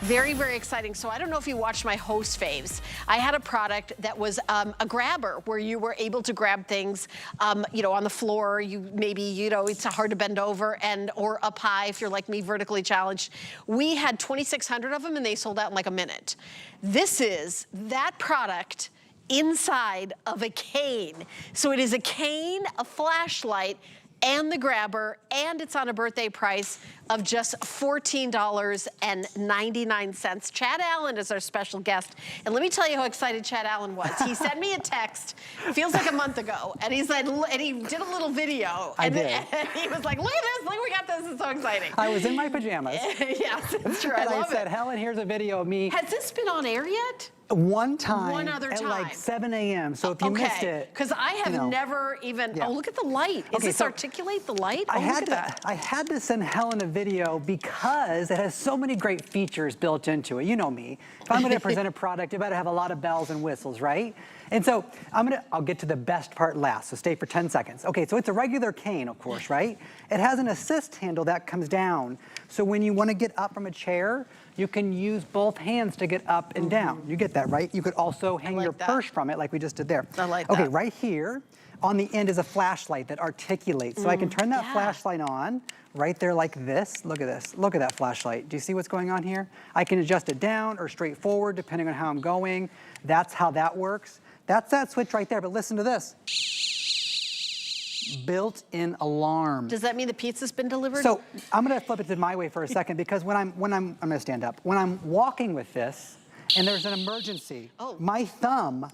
Very, very exciting. So I don't know if you watched my host faves. I had a product that was a grabber where you were able to grab things, you know, on the floor. You maybe, you know, it's hard to bend over or up high if you're like me, vertically challenged. We had 2,600 of them and they sold out in like a minute. This is that product inside of a cane. So it is a cane, a flashlight, and the grabber, and it's on a birthday price of just $14.99. Chad Allen is our special guest. And let me tell you how excited Chad Allen was. He sent me a text, feels like a month ago, and he said, and he did a little video. I did. And he was like, look at this, look, we got this, it's so exciting. I was in my pajamas. Yes, it's true, I love it. And I said, Helen, here's a video of me. Has this been on air yet? One time. One other time. At like 7 a.m. So if you missed it. Because I have never even, oh, look at the light. Is this articulate the light? Oh, look at that. I had to send Helen a video because it has so many great features built into it. You know me. If I'm going to present a product, it better have a lot of bells and whistles, right? And so I'll get to the best part last, so stay for 10 seconds. Okay, so it's a regular cane, of course, right? It has an assist handle that comes down. So when you want to get up from a chair, you can use both hands to get up and down. You get that, right? You could also hang your purse from it like we just did there. I like that. Okay, right here on the end is a flashlight that articulates. So I can turn that flashlight on right there like this. Look at this. Look at that flashlight. Do you see what's going on here? I can adjust it down or straight forward depending on how I'm going. That's how that works. That's that switch right there, but listen to this. Built-in alarm. Does that mean the pizza's been delivered? So I'm gonna flip it to my way for a second because I'm gonna stand up. When I'm walking with this and there's an emergency, my thumb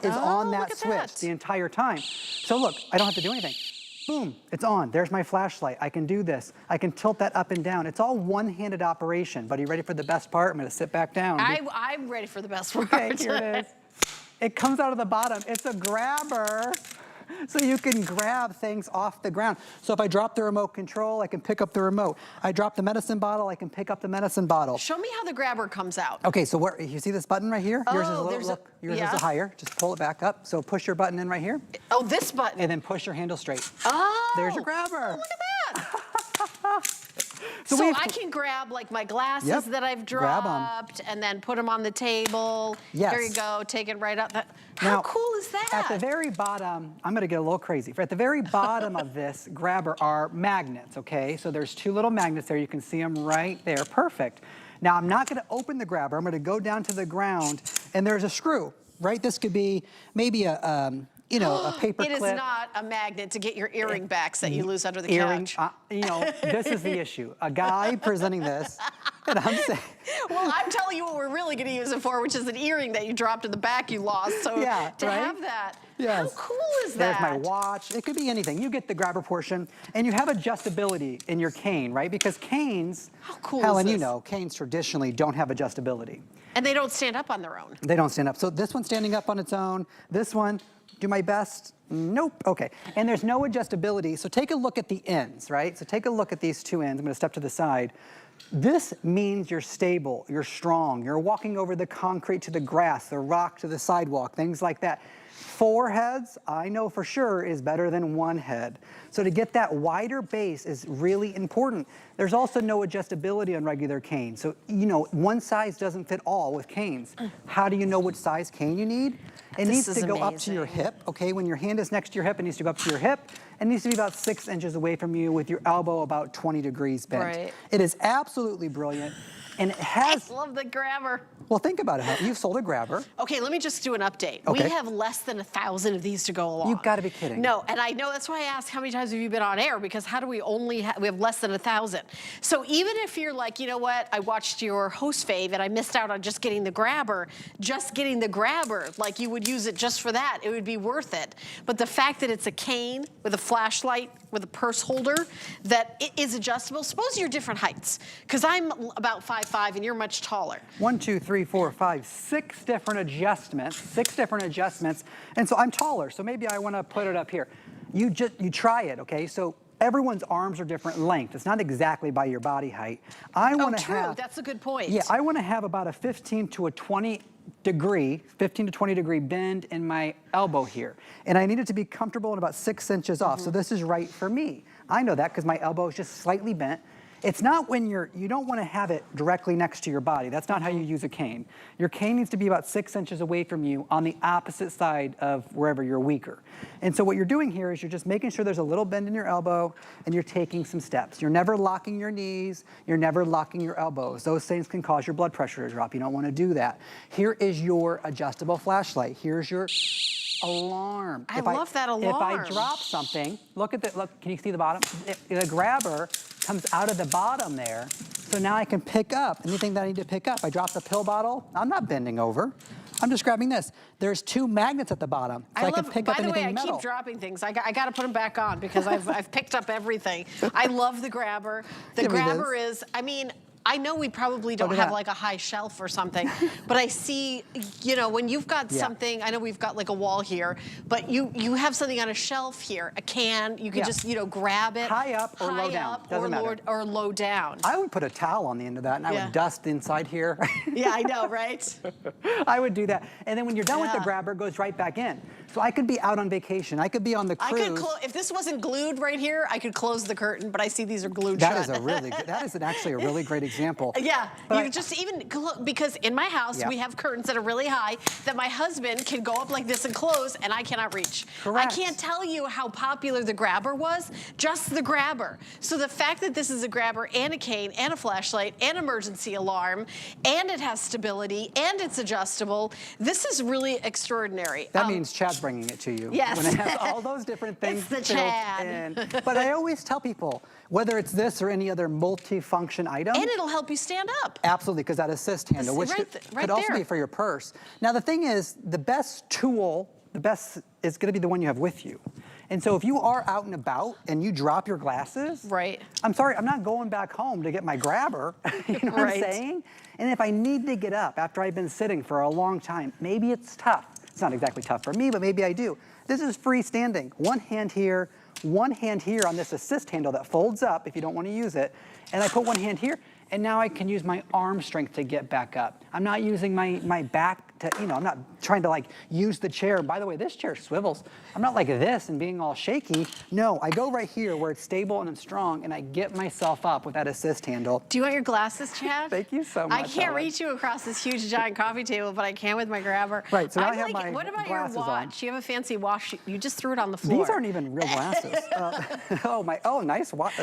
is on that switch the entire time. So look, I don't have to do anything. Boom, it's on. There's my flashlight. I can do this. I can tilt that up and down. It's all one-handed operation. But are you ready for the best part? I'm gonna sit back down. I'm ready for the best part. Okay, here it is. It comes out of the bottom. It's a grabber. So you can grab things off the ground. So if I drop the remote control, I can pick up the remote. I drop the medicine bottle, I can pick up the medicine bottle. Show me how the grabber comes out. Okay, so you see this button right here? Yours is a little, yours is higher. Just pull it back up. So push your button in right here. Oh, this button. And then push your handle straight. Oh. There's your grabber. Oh, look at that. So I can grab like my glasses that I've dropped and then put them on the table. Yes. There you go, take it right up. How cool is that? At the very bottom, I'm gonna get a little crazy. At the very bottom of this grabber are magnets, okay? So there's two little magnets there. You can see them right there, perfect. Now I'm not gonna open the grabber. I'm gonna go down to the ground and there's a screw, right? This could be maybe a, you know, a paper clip. It is not a magnet to get your earring backs that you lose under the couch. You know, this is the issue. A guy presenting this, and I'm saying. Well, I'm telling you what we're really going to use it for, which is an earring that you dropped in the back you lost. So to have that, how cool is that? There's my watch. It could be anything. You get the grabber portion, and you have adjustability in your cane, right? Because canes, how cool Helen, is this? you know, canes traditionally don't have adjustability. And they don't stand up on their own. They don't stand up. So this one's standing up on its own. This one, do my best. Nope. Okay. And there's no adjustability. So take a look at the ends, right? So take a look at these two ends. I'm going to step to the side. This means you're stable, you're strong, you're walking over the concrete to the grass, the rock to the sidewalk, things like that. 4 heads, I know for sure, is better than 1 head. So to get that wider base is really important. There's also no adjustability on regular canes. So, you know, one size doesn't fit all with canes. How do you know which size cane you need? It needs to go up to your hip, okay? When your hand is next to your hip, it needs to go up to your hip. It needs to be about 6 inches away from you with your elbow about 20 degrees bent. Right. It is absolutely brilliant. And it has... I love the grabber. Well, think about it. You've sold a grabber. Okay, let me just do an update. Okay. We have less than 1,000 of these to go along. You've got to be kidding. No, and I know that's why I asked how many times have you been on air, because how do we only we have less than 1,000. So even if you're like, you know what, I watched your host fave and I missed out on just getting the grabber, like you would use it just for that, it would be worth it. But the fact that it's a cane with a flashlight, with a purse holder, that it is adjustable. Suppose you're different heights, because I'm about 5'5" and you're much taller. 1, 2, 3, 4, 5, 6 different adjustments, 6 different adjustments. And so I'm taller, so maybe I want to put it up here. You try it, okay? So everyone's arms are different length. It's not exactly by your body height. I want to have. That's a good point. Yeah, I want to have about a 15 to 20 degree bend in my elbow here. And I need it to be comfortable and about 6 inches off. So this is right for me. I know that because my elbow is just slightly bent. It's not when you don't want to have it directly next to your body. That's not how you use a cane. Your cane needs to be about 6 inches away from you on the opposite side of wherever you're weaker. And so what you're doing here is you're just making sure there's a little bend in your elbow and you're taking some steps. You're never locking your knees. You're never locking your elbows. Those things can cause your blood pressure to drop. You don't want to do that. Here is your adjustable flashlight. Here's your alarm. I love that alarm. If I drop something, look, can you see the bottom? The grabber comes out of the bottom there. So now I can pick up anything that I need to pick up. I drop the pill bottle, I'm not bending over. I'm just grabbing this. There's 2 magnets at the bottom, so I can pick up anything metal. By the way, I keep dropping things. I got to put them back on because I've picked up everything. I love the grabber. The grabber is, I mean, I know we probably don't have like a high shelf or something, but I see, you know, when you've got something, I know we've got like a wall here, but you have something on a shelf here, a can, you can just, you know, grab it. High up or low down, doesn't matter. Or low down. I would put a towel on the end of that and I would dust inside here. Yeah, I know, right? I would do that. And then when you're done with the grabber, it goes right back in. So I could be out on vacation. I could be on the cruise. If this wasn't glued right here, I could close the curtain, but I see these are glued shut. That is actually a really great example. Yeah, but because in my house, we have curtains that are really high that my husband can go up like this and close, and I cannot reach. Correct. I can't tell you how popular the grabber was, just the grabber. So the fact that this is a grabber and a cane and a flashlight and emergency alarm, and it has stability and it's adjustable, this is really extraordinary. That means Chad's bringing it to you. Yes. When it has all those different things It's the built Chad. in. But I always tell people, whether it's this or any other multi-function item. And it'll help you stand up. Absolutely, because that assist handle, which could also be for your purse. Now the thing is, the best tool, is gonna be the one you have with you. And so if you are out and about and you drop your glasses, I'm sorry, I'm not going back home to get my grabber, you know what I'm saying? And if I need to get up after I've been sitting for a long time, maybe it's tough. It's not exactly tough for me, but maybe I do. This is freestanding. One hand here on this assist handle that folds up if you don't want to use it. And I put one hand here, and now I can use my arm strength to get back up. I'm not using my back to, you know, I'm not trying to like use the chair. By the way, this chair swivels. I'm not like this and being all shaky. No, I go right here where it's stable and it's strong, and I get myself up with that assist handle. Do you want your glasses, Chad? Thank you so much. I can't reach you across this huge giant coffee table, but I can with my grabber. Right, so now I have my what about glasses your watch? on. You have a fancy watch. You just threw it on the floor. These aren't even real glasses. Nice watch.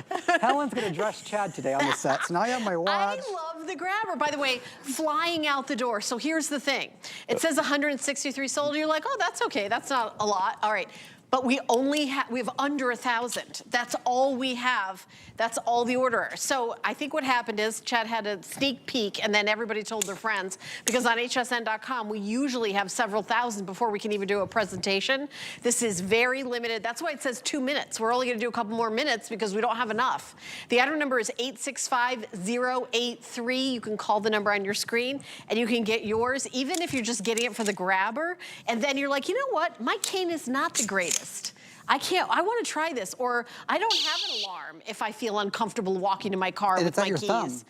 Helen's gonna dress Chad today on the set, so now I have my watch. I love the grabber. By the way, flying out the door. So here's the thing. It says 163 sold. You're like, oh, that's okay. That's not a lot. All right. But we have under 1,000. That's all we have. That's all the order. So I think what happened is Chad had a sneak peek and then everybody told their friends, because on hsn.com we usually have several thousand before we can even do a presentation. This is very limited. That's why it says 2 minutes. We're only gonna do a couple more minutes because we don't have enough. The item number is 865083. You can call the number on your screen and you can get yours, even if you're just getting it for the grabber. And then you're like, you know what? My cane is not the greatest. I want to try this, or I don't have an alarm if I feel uncomfortable walking to my car with my keys. Thumb.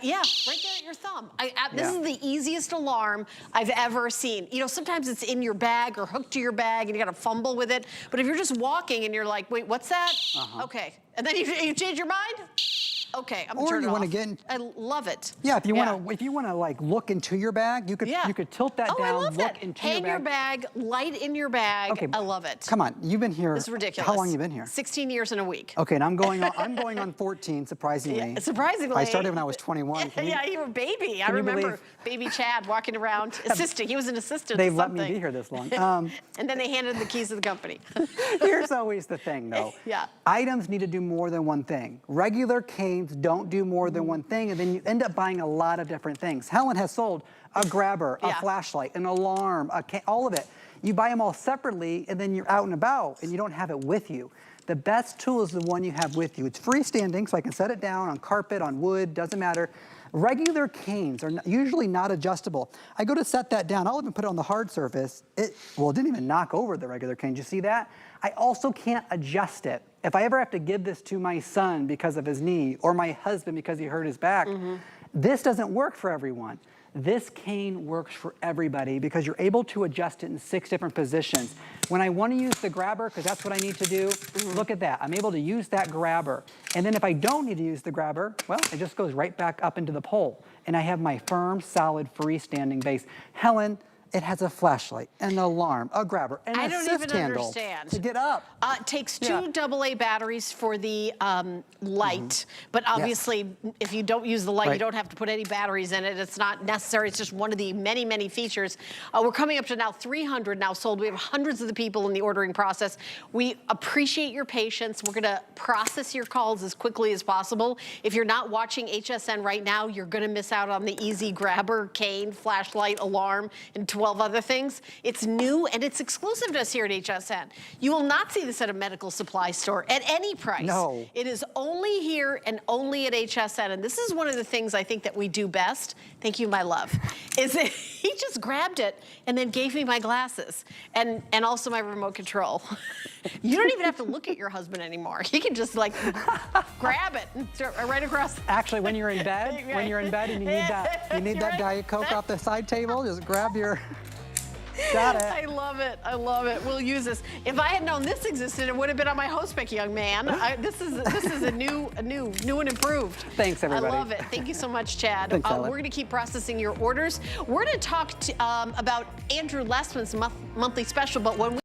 Yeah, right there at your thumb. This is the easiest alarm I've ever seen. You know, sometimes it's in your bag or hooked to your bag and you got to fumble with it. But if you're just walking and you're like, wait, what's that? Okay, and then you change your mind? Okay, I'm gonna turn it off. I love it. Yeah, if you want to like look into your bag, you could tilt that down, look into your bag. Hang your bag, light in your bag. Okay, I love it. Come on, you've been here. This is ridiculous. How long you been here? 16 years in a week. Okay, and I'm going on 14, surprisingly. Yeah, surprisingly. I started when I was 21. Yeah, you were a baby. I remember baby Chad walking around, assisting. He was an assistant. They've let me be here this long. And then they handed the keys to the company. Here's always the thing, though. Items need to do more than one thing. Regular canes don't do more than one thing, and then you end up buying a lot of different things. Helen has sold a grabber, a flashlight, an alarm, all of it. You buy them all separately, and then you're out and about, and you don't have it with you. The best tool is the one you have with you. It's freestanding, so I can set it down on carpet, on wood, doesn't matter. Regular canes are usually not adjustable. I go to set that down. I'll even put it on the hard surface. It didn't even knock over the regular cane. Did you see that? I also can't adjust it. If I ever have to give this to my son because of his knee, or my husband because he hurt his back, This doesn't work for everyone. This cane works for everybody because you're able to adjust it in 6 different positions. When I want to use the grabber, because that's what I need to do, look at that. I'm able to use that grabber. And then if I don't need to use the grabber, well, it just goes right back up into the pole. And I have my firm, solid, freestanding base. Helen, it has a flashlight, an alarm, a grabber, and I a don't assist even handle understand. to get up. It takes 2 AA batteries for the light, but obviously if you don't use the light, you don't have to put any batteries in it. It's not necessary. It's just one of the many, many features. We're coming up to now 300 now sold. We have hundreds of the people in the ordering process. We appreciate your patience. We're gonna process your calls as quickly as possible. If you're not watching HSN right now, you're gonna miss out on the easy grabber, cane, flashlight, alarm, and 12 other things. It's new and it's exclusive to us here at HSN. You will not see this at a medical supply store at any price. No. It is only here and only at HSN. And this is one of the things I think that we do best. Thank you, my love. Is that he just grabbed it and then gave me my glasses and also my remote control. You don't even have to look at your husband anymore. He can just like grab it and right across. Actually, when you're in bed, and you need that Diet Coke off the side table, just grab your. Got it. I love it. I love it. We'll use this. If I had known this existed, it would have been on my host pick, young man. This is a new and improved. Thanks, everybody. I love it. Thank you so much, Chad. Thanks, we're going to keep processing your orders. We're going to talk about Andrew Lessman's monthly special, but when we